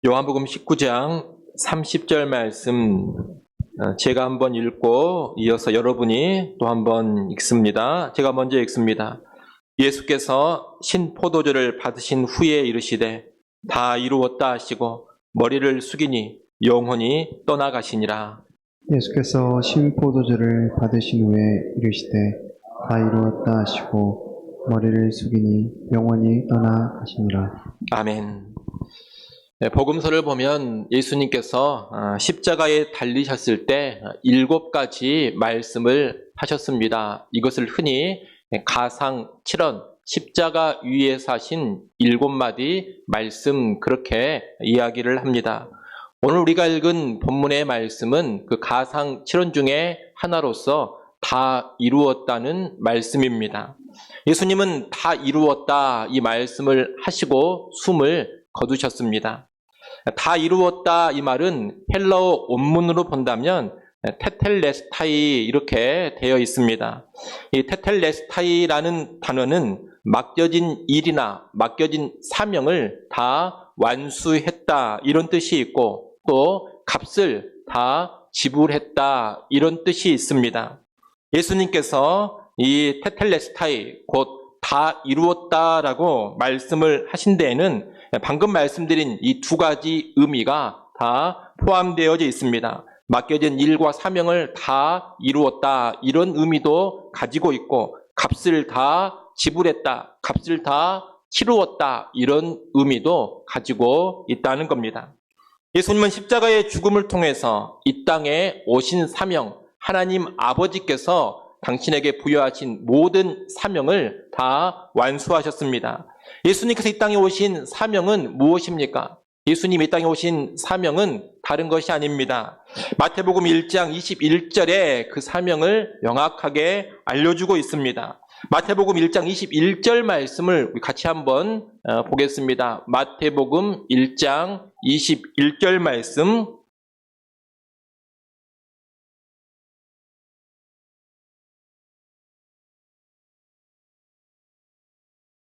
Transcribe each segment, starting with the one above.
요한복음 19장 30절 말씀 제가 한번 읽고 이어서 여러분이 또 한번 읽습니다. 제가 먼저 읽습니다. 예수께서 신포도주를 받으신 후에 이르시되 다 이루었다 하시고 머리를 숙이니 영혼이 떠나가시니라. 예수께서 신포도주를 받으신 후에 이르시되 다 이루었다 하시고 머리를 숙이니 영원히 떠나가시니라. 아멘. 복음서를 보면 예수님께서 십자가에 달리셨을 때 7가지 말씀을 하셨습니다. 이것을 흔히 가상 7원, 십자가 위에 사신 7마디 말씀, 그렇게 이야기를 합니다. 오늘 우리가 읽은 본문의 말씀은 그 가상 7원 중에 하나로서 다 이루었다는 말씀입니다. 예수님은 다 이루었다 이 말씀을 하시고 숨을 거두셨습니다. 다 이루었다 이 말은 헬라어 원문으로 본다면 테텔레스타이 이렇게 되어 있습니다. 이 테텔레스타이라는 단어는 맡겨진 일이나 맡겨진 사명을 다 완수했다 이런 뜻이 있고, 또 값을 다 지불했다 이런 뜻이 있습니다. 예수님께서 이 테텔레스타이 곧 다 이루었다라고 말씀을 하신 데에는 방금 말씀드린 이 2가지 의미가 다 포함되어져 있습니다. 맡겨진 일과 사명을 다 이루었다 이런 의미도 가지고 있고, 값을 다 지불했다, 값을 다 치루었다 이런 의미도 가지고 있다는 겁니다. 예수님은 십자가의 죽음을 통해서 이 땅에 오신 사명, 하나님 아버지께서 당신에게 부여하신 모든 사명을 다 완수하셨습니다. 예수님께서 이 땅에 오신 사명은 무엇입니까? 예수님 이 땅에 오신 사명은 다른 것이 아닙니다. 마태복음 1장 21절에 그 사명을 명확하게 알려주고 있습니다. 마태복음 1장 21절 말씀을 같이 한번 보겠습니다. 마태복음 1장 21절 말씀.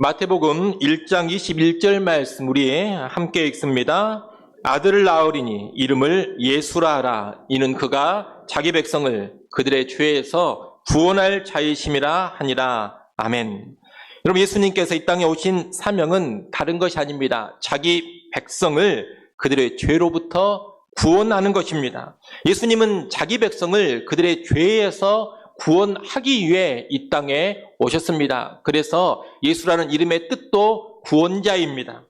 마태복음 1장 21절 말씀 우리 함께 읽습니다. 아들을 낳으리니 이름을 예수라 하라. 이는 그가 자기 백성을 그들의 죄에서 구원할 자이심이라 하니라. 아멘. 여러분, 예수님께서 이 땅에 오신 사명은 다른 것이 아닙니다. 자기 백성을 그들의 죄로부터 구원하는 것입니다. 예수님은 자기 백성을 그들의 죄에서 구원하기 위해 이 땅에 오셨습니다. 그래서 예수라는 이름의 뜻도 구원자입니다.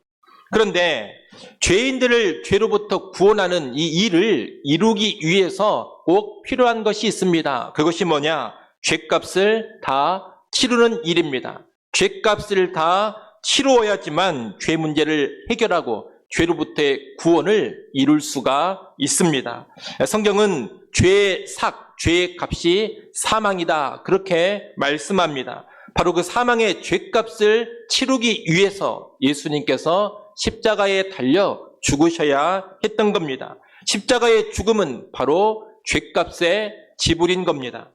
그런데 죄인들을 죄로부터 구원하는 이 일을 이루기 위해서 꼭 필요한 것이 있습니다. 그것이 뭐냐? 죄값을 다 치르는 일입니다. 죄값을 다 치루어야지만 죄 문제를 해결하고 죄로부터의 구원을 이룰 수가 있습니다. 성경은 죄의 삭, 죄의 값이 사망이다 그렇게 말씀합니다. 바로 그 사망의 죄값을 치르기 위해서 예수님께서 십자가에 달려 죽으셔야 했던 겁니다. 십자가의 죽음은 바로 죄값의 지불인 겁니다.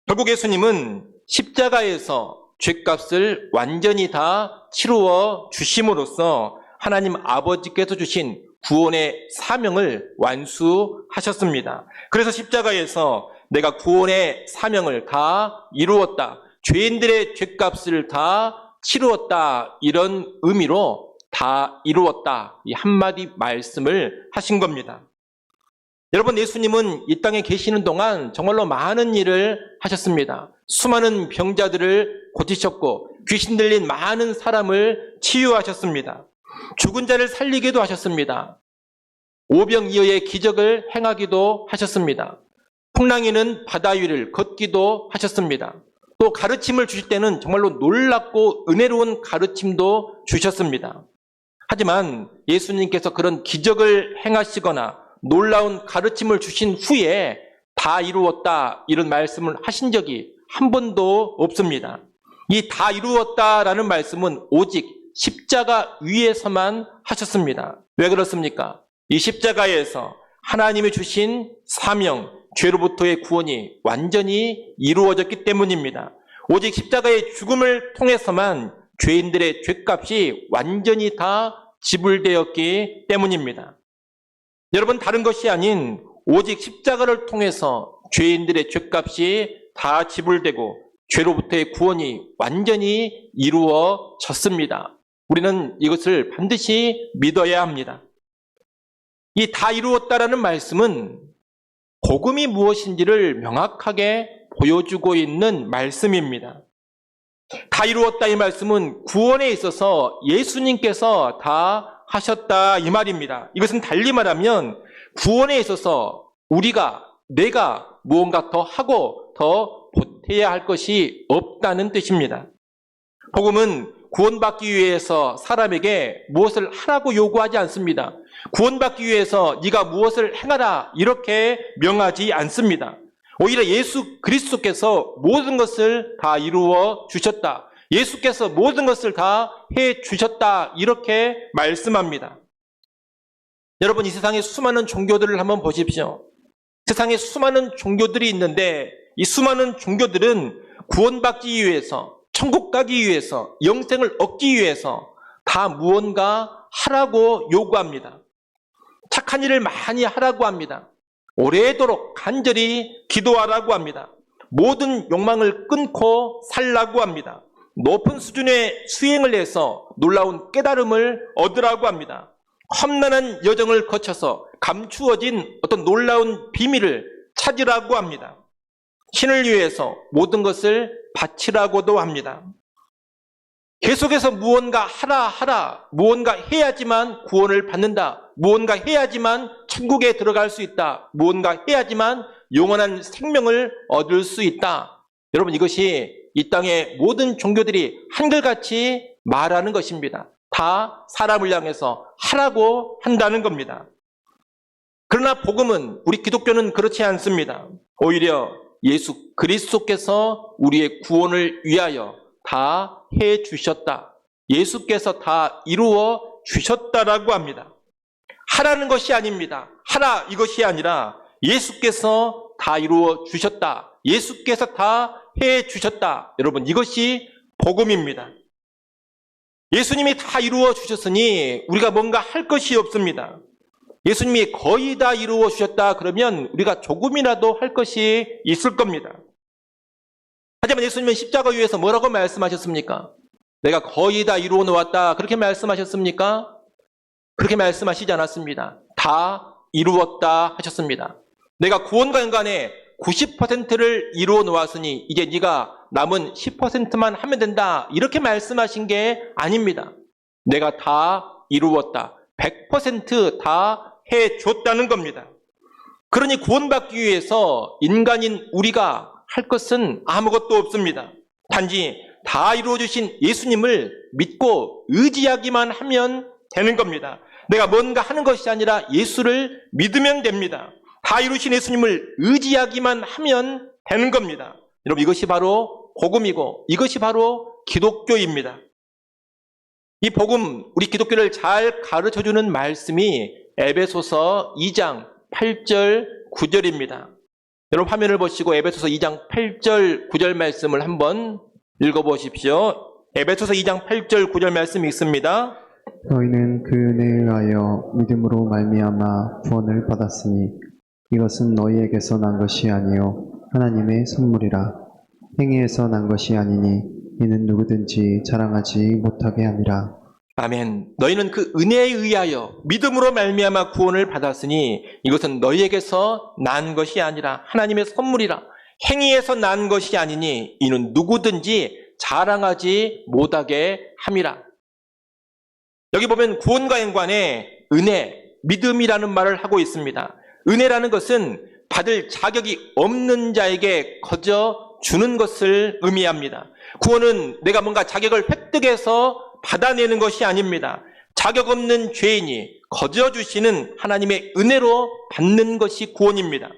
결국 예수님은 십자가에서 죄값을 완전히 다 치루어 주심으로써 하나님 아버지께서 주신 구원의 사명을 완수하셨습니다. 그래서 십자가에서 내가 구원의 사명을 다 이루었다, 죄인들의 죄값을 다 치루었다, 이런 의미로 다 이루었다, 이 한마디 말씀을 하신 겁니다. 여러분, 예수님은 이 땅에 계시는 동안 정말로 많은 일을 하셨습니다. 수많은 병자들을 고치셨고 귀신 들린 많은 사람을 치유하셨습니다. 죽은 자를 살리기도 하셨습니다. 오병이어의 기적을 행하기도 하셨습니다. 풍랑이는 바다 위를 걷기도 하셨습니다. 또 가르침을 주실 때는 정말로 놀랍고 은혜로운 가르침도 주셨습니다. 하지만 예수님께서 그런 기적을 행하시거나 놀라운 가르침을 주신 후에 다 이루었다 이런 말씀을 하신 적이 한 번도 없습니다. 이 다 이루었다라는 말씀은 오직 십자가 위에서만 하셨습니다. 왜 그렇습니까? 이 십자가에서 하나님이 주신 사명, 죄로부터의 구원이 완전히 이루어졌기 때문입니다. 오직 십자가의 죽음을 통해서만 죄인들의 죄값이 완전히 다 지불되었기 때문입니다. 여러분, 다른 것이 아닌 오직 십자가를 통해서 죄인들의 죄값이 다 지불되고 죄로부터의 구원이 완전히 이루어졌습니다. 우리는 이것을 반드시 믿어야 합니다. 이 다 이루었다라는 말씀은 복음이 무엇인지를 명확하게 보여주고 있는 말씀입니다. 다 이루었다 이 말씀은 구원에 있어서 예수님께서 다 하셨다 이 말입니다. 이것은 달리 말하면 구원에 있어서 내가 무언가 더 하고 더 보태야 할 것이 없다는 뜻입니다. 복음은 구원받기 위해서 사람에게 무엇을 하라고 요구하지 않습니다. 구원받기 위해서 네가 무엇을 행하라 이렇게 명하지 않습니다. 오히려 예수 그리스도께서 모든 것을 다 이루어 주셨다. 예수께서 모든 것을 다 해 주셨다 이렇게 말씀합니다. 여러분, 이 세상에 수많은 종교들을 한번 보십시오. 세상에 수많은 종교들이 있는데 이 수많은 종교들은 구원받기 위해서, 천국 가기 위해서, 영생을 얻기 위해서 다 무언가 하라고 요구합니다. 착한 일을 많이 하라고 합니다. 오래도록 간절히 기도하라고 합니다. 모든 욕망을 끊고 살라고 합니다. 높은 수준의 수행을 해서 놀라운 깨달음을 얻으라고 합니다. 험난한 여정을 거쳐서 감추어진 어떤 놀라운 비밀을 찾으라고 합니다. 신을 위해서 모든 것을 바치라고도 합니다. 계속해서 무언가 하라, 무언가 해야지만 구원을 받는다, 무언가 해야지만 천국에 들어갈 수 있다, 무언가 해야지만 영원한 생명을 얻을 수 있다. 여러분, 이것이 이 땅의 모든 종교들이 한결같이 말하는 것입니다. 다 사람을 향해서 하라고 한다는 겁니다. 그러나 복음은, 우리 기독교는 그렇지 않습니다. 오히려 예수 그리스도께서 우리의 구원을 위하여 다 해 주셨다. 예수께서 다 이루어 주셨다라고 합니다. 하라는 것이 아닙니다. 하라 이것이 아니라 예수께서 다 이루어 주셨다. 예수께서 다 해 주셨다. 여러분, 이것이 복음입니다. 예수님이 다 이루어 주셨으니 우리가 뭔가 할 것이 없습니다. 예수님이 거의 다 이루어 주셨다 그러면 우리가 조금이라도 할 것이 있을 겁니다. 하지만 예수님은 십자가 위에서 뭐라고 말씀하셨습니까? 내가 거의 다 이루어 놓았다 그렇게 말씀하셨습니까? 그렇게 말씀하시지 않았습니다. 다 이루었다 하셨습니다. 내가 구원과 연관에 90%를 이루어 놓았으니 이제 네가 남은 10%만 하면 된다 이렇게 말씀하신 게 아닙니다. 내가 다 이루었다. 100% 다 해줬다는 겁니다. 그러니 구원받기 위해서 인간인 우리가 할 것은 아무것도 없습니다. 단지 다 이루어주신 예수님을 믿고 의지하기만 하면 되는 겁니다. 내가 뭔가 하는 것이 아니라 예수를 믿으면 됩니다. 다 이루신 예수님을 의지하기만 하면 되는 겁니다. 여러분, 이것이 바로 복음이고 이것이 바로 기독교입니다. 이 복음, 우리 기독교를 잘 가르쳐주는 말씀이 에베소서 2장 8절 9절입니다. 여러분, 화면을 보시고 에베소서 2장 8절 9절 말씀을 한번 읽어보십시오. 에베소서 2장 8절 9절 말씀이 있습니다. 너희는 그 은혜에 의하여 믿음으로 말미암아 구원을 받았으니 이것은 너희에게서 난 것이 아니요 하나님의 선물이라. 행위에서 난 것이 아니니 이는 누구든지 자랑하지 못하게 함이라. 아멘. 너희는 그 은혜에 의하여 믿음으로 말미암아 구원을 받았으니 이것은 너희에게서 난 것이 아니라 하나님의 선물이라. 행위에서 난 것이 아니니 이는 누구든지 자랑하지 못하게 함이라. 여기 보면 구원과 연관에 은혜, 믿음이라는 말을 하고 있습니다. 은혜라는 것은 받을 자격이 없는 자에게 거저 주는 것을 의미합니다. 구원은 내가 뭔가 자격을 획득해서 받아내는 것이 아닙니다. 자격 없는 죄인이 거저 주시는 하나님의 은혜로 받는 것이 구원입니다.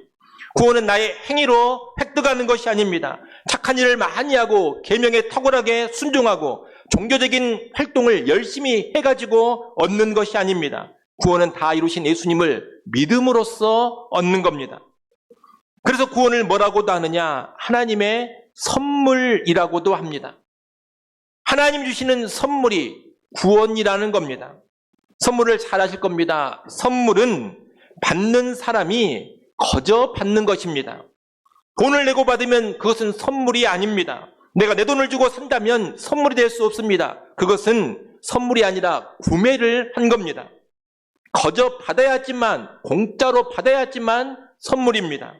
구원은 나의 행위로 획득하는 것이 아닙니다. 착한 일을 많이 하고 계명에 탁월하게 순종하고 종교적인 활동을 열심히 해가지고 얻는 것이 아닙니다. 구원은 다 이루신 예수님을 믿음으로써 얻는 겁니다. 그래서 구원을 뭐라고도 하느냐? 하나님의 선물이라고도 합니다. 하나님 주시는 선물이 구원이라는 겁니다. 선물을 잘 아실 겁니다. 선물은 받는 사람이 거저 받는 것입니다. 돈을 내고 받으면 그것은 선물이 아닙니다. 내가 내 돈을 주고 산다면 선물이 될 수 없습니다. 그것은 선물이 아니라 구매를 한 겁니다. 거저 받아야지만, 공짜로 받아야지만 선물입니다.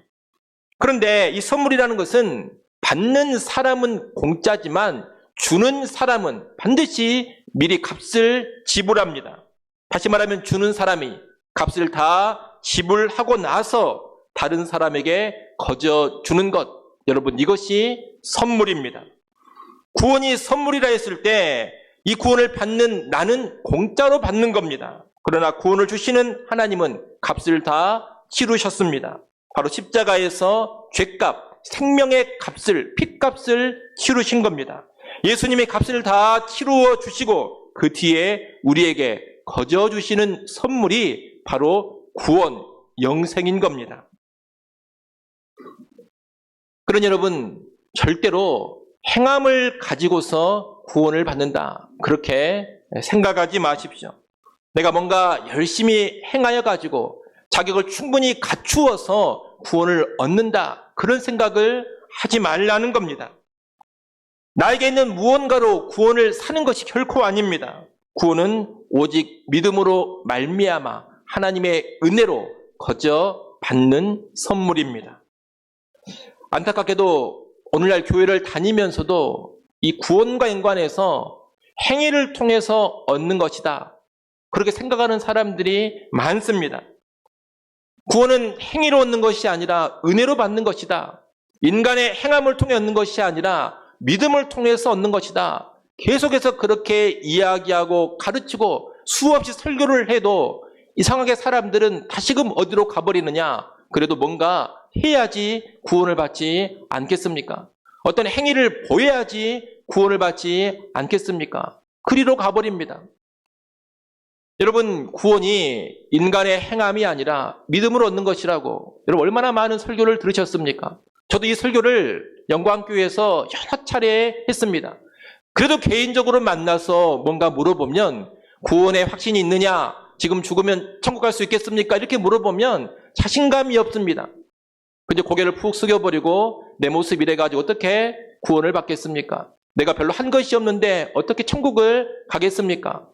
그런데 이 선물이라는 것은 받는 사람은 공짜지만 주는 사람은 반드시 미리 값을 지불합니다. 다시 말하면 주는 사람이 값을 다 지불하고 나서 다른 사람에게 거저 주는 것, 여러분 이것이 선물입니다. 구원이 선물이라 했을 때 이 구원을 받는 나는 공짜로 받는 겁니다. 그러나 구원을 주시는 하나님은 값을 다 치르셨습니다. 바로 십자가에서 죄값, 생명의 값을, 핏값을 치르신 겁니다. 예수님이 값을 다 치루어 주시고 그 뒤에 우리에게 거저 주시는 선물이 바로 구원, 영생인 겁니다. 그러니 여러분, 절대로 행함을 가지고서 구원을 받는다, 그렇게 생각하지 마십시오. 내가 뭔가 열심히 행하여 가지고 자격을 충분히 갖추어서 구원을 얻는다, 그런 생각을 하지 말라는 겁니다. 나에게 있는 무언가로 구원을 사는 것이 결코 아닙니다. 구원은 오직 믿음으로 말미암아 하나님의 은혜로 거저 받는 선물입니다. 안타깝게도 오늘날 교회를 다니면서도 이 구원과 연관해서 행위를 통해서 얻는 것이다, 그렇게 생각하는 사람들이 많습니다. 구원은 행위로 얻는 것이 아니라 은혜로 받는 것이다. 인간의 행함을 통해 얻는 것이 아니라 믿음을 통해서 얻는 것이다. 계속해서 그렇게 이야기하고 가르치고 수없이 설교를 해도 이상하게 사람들은 다시금 어디로 가버리느냐? 그래도 뭔가 해야지 구원을 받지 않겠습니까? 어떤 행위를 보여야지 구원을 받지 않겠습니까? 그리로 가버립니다. 여러분, 구원이 인간의 행함이 아니라 믿음으로 얻는 것이라고 여러분 얼마나 많은 설교를 들으셨습니까? 저도 이 설교를 영광교회에서 여러 차례 했습니다. 그래도 개인적으로 만나서 뭔가 물어보면 구원의 확신이 있느냐? 지금 죽으면 천국 갈 수 있겠습니까? 이렇게 물어보면 자신감이 없습니다. 근데 고개를 푹 숙여버리고 내 모습 이래가지고 어떻게 구원을 받겠습니까? 내가 별로 한 것이 없는데 어떻게 천국을 가겠습니까?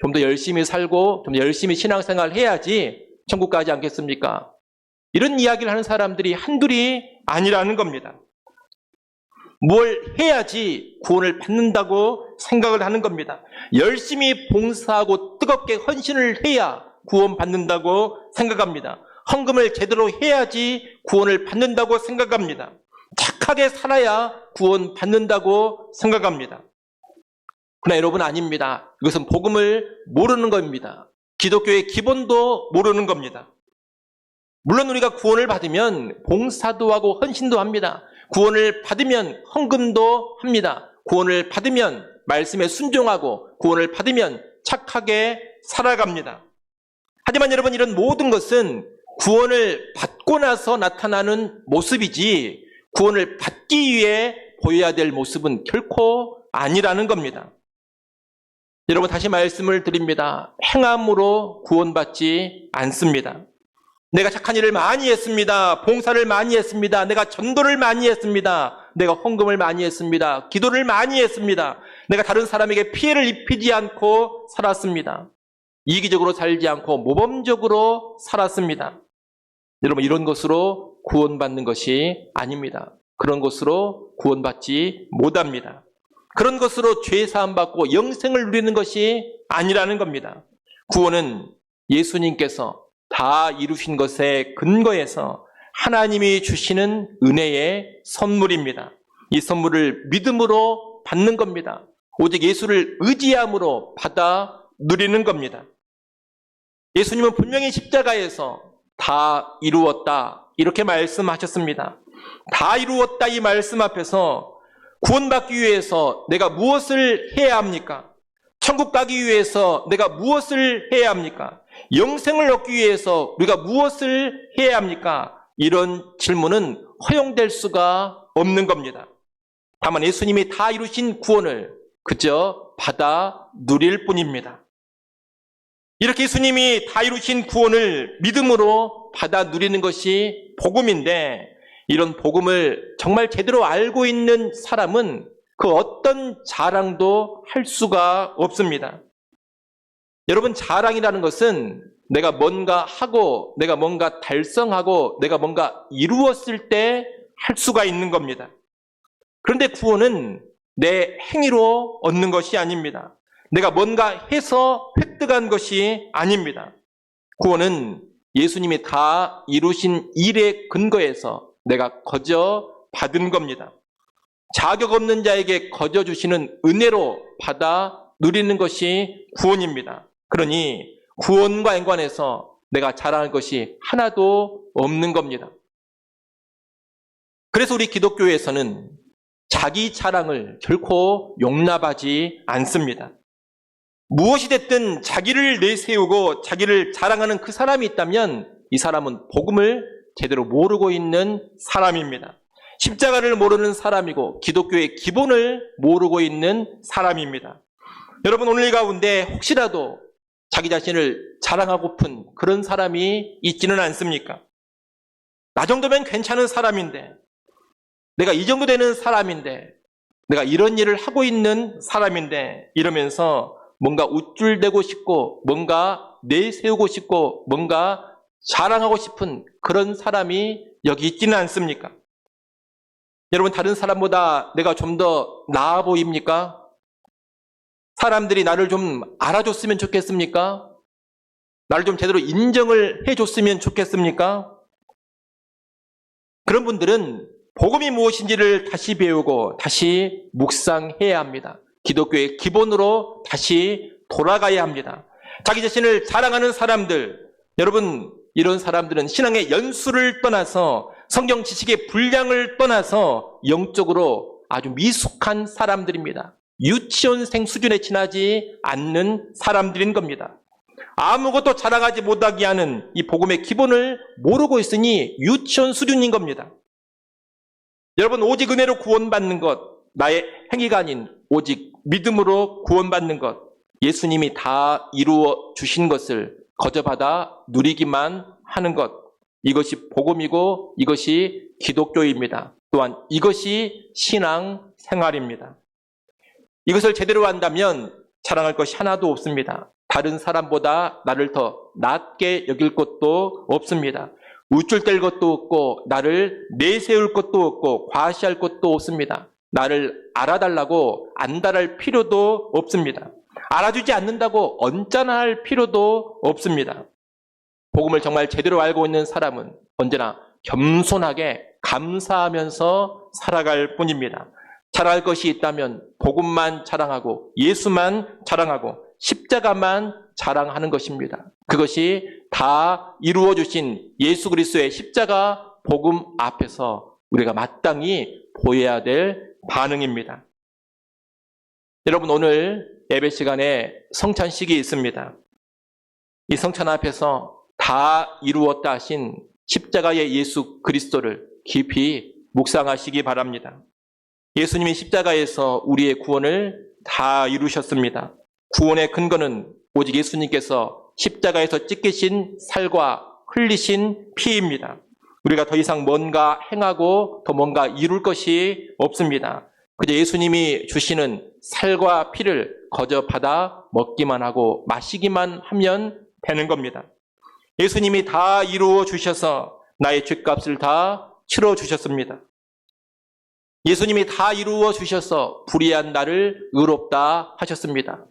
좀 더 열심히 살고 좀 더 열심히 신앙생활을 해야지 천국 가지 않겠습니까? 이런 이야기를 하는 사람들이 한둘이 아니라는 겁니다. 뭘 해야지 구원을 받는다고 생각을 하는 겁니다. 열심히 봉사하고 뜨겁게 헌신을 해야 구원 받는다고 생각합니다. 헌금을 제대로 해야지 구원을 받는다고 생각합니다. 착하게 살아야 구원 받는다고 생각합니다. 그러나 여러분, 아닙니다. 이것은 복음을 모르는 겁니다. 기독교의 기본도 모르는 겁니다. 물론 우리가 구원을 받으면 봉사도 하고 헌신도 합니다. 구원을 받으면 헌금도 합니다. 구원을 받으면 말씀에 순종하고 구원을 받으면 착하게 살아갑니다. 하지만 여러분, 이런 모든 것은 구원을 받고 나서 나타나는 모습이지 구원을 받기 위해 보여야 될 모습은 결코 아니라는 겁니다. 여러분, 다시 말씀을 드립니다. 행함으로 구원받지 않습니다. 내가 착한 일을 많이 했습니다. 봉사를 많이 했습니다. 내가 전도를 많이 했습니다. 내가 헌금을 많이 했습니다. 기도를 많이 했습니다. 내가 다른 사람에게 피해를 입히지 않고 살았습니다. 이기적으로 살지 않고 모범적으로 살았습니다. 여러분, 이런 것으로 구원받는 것이 아닙니다. 그런 것으로 구원받지 못합니다. 그런 것으로 죄 사함 받고 영생을 누리는 것이 아니라는 겁니다. 구원은 예수님께서 다 이루신 것에 근거해서 하나님이 주시는 은혜의 선물입니다. 이 선물을 믿음으로 받는 겁니다. 오직 예수를 의지함으로 받아 누리는 겁니다. 예수님은 분명히 십자가에서 다 이루었다, 이렇게 말씀하셨습니다. 다 이루었다, 이 말씀 앞에서 구원받기 위해서 내가 무엇을 해야 합니까? 천국 가기 위해서 내가 무엇을 해야 합니까? 영생을 얻기 위해서 우리가 무엇을 해야 합니까? 이런 질문은 허용될 수가 없는 겁니다. 다만 예수님이 다 이루신 구원을 그저 받아 누릴 뿐입니다. 이렇게 예수님이 다 이루신 구원을 믿음으로 받아 누리는 것이 복음인데, 이런 복음을 정말 제대로 알고 있는 사람은 그 어떤 자랑도 할 수가 없습니다. 여러분, 자랑이라는 것은 내가 뭔가 하고, 내가 뭔가 달성하고, 내가 뭔가 이루었을 때 할 수가 있는 겁니다. 그런데 구원은 내 행위로 얻는 것이 아닙니다. 내가 뭔가 해서 획득한 것이 아닙니다. 구원은 예수님이 다 이루신 일의 근거에서 내가 거저 받은 겁니다. 자격 없는 자에게 거저 주시는 은혜로 받아 누리는 것이 구원입니다. 그러니 구원과 연관해서 내가 자랑할 것이 하나도 없는 겁니다. 그래서 우리 기독교에서는 자기 자랑을 결코 용납하지 않습니다. 무엇이 됐든 자기를 내세우고 자기를 자랑하는 그 사람이 있다면 이 사람은 복음을 제대로 모르고 있는 사람입니다. 십자가를 모르는 사람이고 기독교의 기본을 모르고 있는 사람입니다. 여러분, 오늘 가운데 혹시라도 자기 자신을 자랑하고픈 그런 사람이 있지는 않습니까? 나 정도면 괜찮은 사람인데, 내가 이 정도 되는 사람인데, 내가 이런 일을 하고 있는 사람인데, 이러면서 뭔가 우쭐대고 싶고, 뭔가 내세우고 싶고, 뭔가 자랑하고 싶은 그런 사람이 여기 있지는 않습니까? 여러분, 다른 사람보다 내가 좀 더 나아 보입니까? 사람들이 나를 좀 알아줬으면 좋겠습니까? 나를 좀 제대로 인정을 해줬으면 좋겠습니까? 그런 분들은 복음이 무엇인지를 다시 배우고 다시 묵상해야 합니다. 기독교의 기본으로 다시 돌아가야 합니다. 자기 자신을 자랑하는 사람들, 여러분, 이런 사람들은 신앙의 연수를 떠나서 성경 지식의 분량을 떠나서 영적으로 아주 미숙한 사람들입니다. 유치원생 수준에 지나지 않는 사람들인 겁니다. 아무것도 자랑하지 못하게 하는 이 복음의 기본을 모르고 있으니 유치원 수준인 겁니다. 여러분, 오직 은혜로 구원받는 것, 나의 행위가 아닌 오직 믿음으로 구원받는 것, 예수님이 다 이루어 주신 것을 거저 받아 누리기만 하는 것, 이것이 복음이고 이것이 기독교입니다. 또한 이것이 신앙 생활입니다. 이것을 제대로 한다면 자랑할 것이 하나도 없습니다. 다른 사람보다 나를 더 낮게 여길 것도 없습니다. 우쭐댈 것도 없고 나를 내세울 것도 없고 과시할 것도 없습니다. 나를 알아달라고 안달할 필요도 없습니다. 알아주지 않는다고 언짢아할 필요도 없습니다. 복음을 정말 제대로 알고 있는 사람은 언제나 겸손하게 감사하면서 살아갈 뿐입니다. 자랑할 것이 있다면 복음만 자랑하고 예수만 자랑하고 십자가만 자랑하는 것입니다. 그것이 다 이루어 주신 예수 그리스도의 십자가 복음 앞에서 우리가 마땅히 보여야 될 반응입니다. 여러분, 오늘 예배 시간에 성찬식이 있습니다. 이 성찬 앞에서 다 이루었다 하신 십자가의 예수 그리스도를 깊이 묵상하시기 바랍니다. 예수님이 십자가에서 우리의 구원을 다 이루셨습니다. 구원의 근거는 오직 예수님께서 십자가에서 찢기신 살과 흘리신 피입니다. 우리가 더 이상 뭔가 행하고 더 뭔가 이룰 것이 없습니다. 그저 예수님이 주시는 살과 피를 거저 받아 먹기만 하고 마시기만 하면 되는 겁니다. 예수님이 다 이루어 주셔서 나의 죄값을 다 치러 주셨습니다. 예수님이 다 이루어 주셔서 불의한 나를 의롭다 하셨습니다.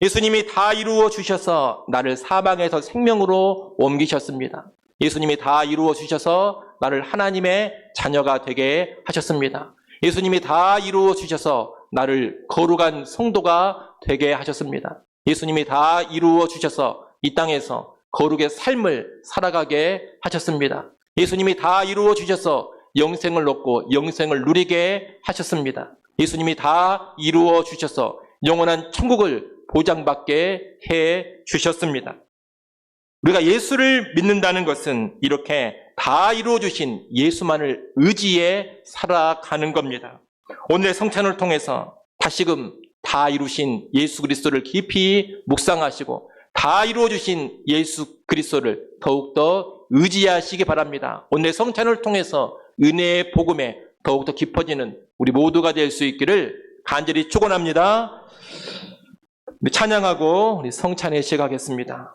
예수님이 다 이루어 주셔서 나를 사망에서 생명으로 옮기셨습니다. 예수님이 다 이루어 주셔서 나를 하나님의 자녀가 되게 하셨습니다. 예수님이 다 이루어 주셔서 나를 거룩한 성도가 되게 하셨습니다. 예수님이 다 이루어 주셔서 이 땅에서 거룩의 삶을 살아가게 하셨습니다. 예수님이 다 이루어 주셔서 영생을 얻고 영생을 누리게 하셨습니다. 예수님이 다 이루어 주셔서 영원한 천국을 보장받게 해 주셨습니다. 우리가 예수를 믿는다는 것은 이렇게 다 이루어 주신 예수만을 의지해 살아가는 겁니다. 오늘의 성찬을 통해서 다시금 다 이루신 예수 그리스도를 깊이 묵상하시고 다 이루어 주신 예수 그리스도를 더욱더 의지하시기 바랍니다. 오늘 성찬을 통해서 은혜의 복음에 더욱더 깊어지는 우리 모두가 될 수 있기를 간절히 축원합니다. 찬양하고 우리 성찬에 시작하겠습니다.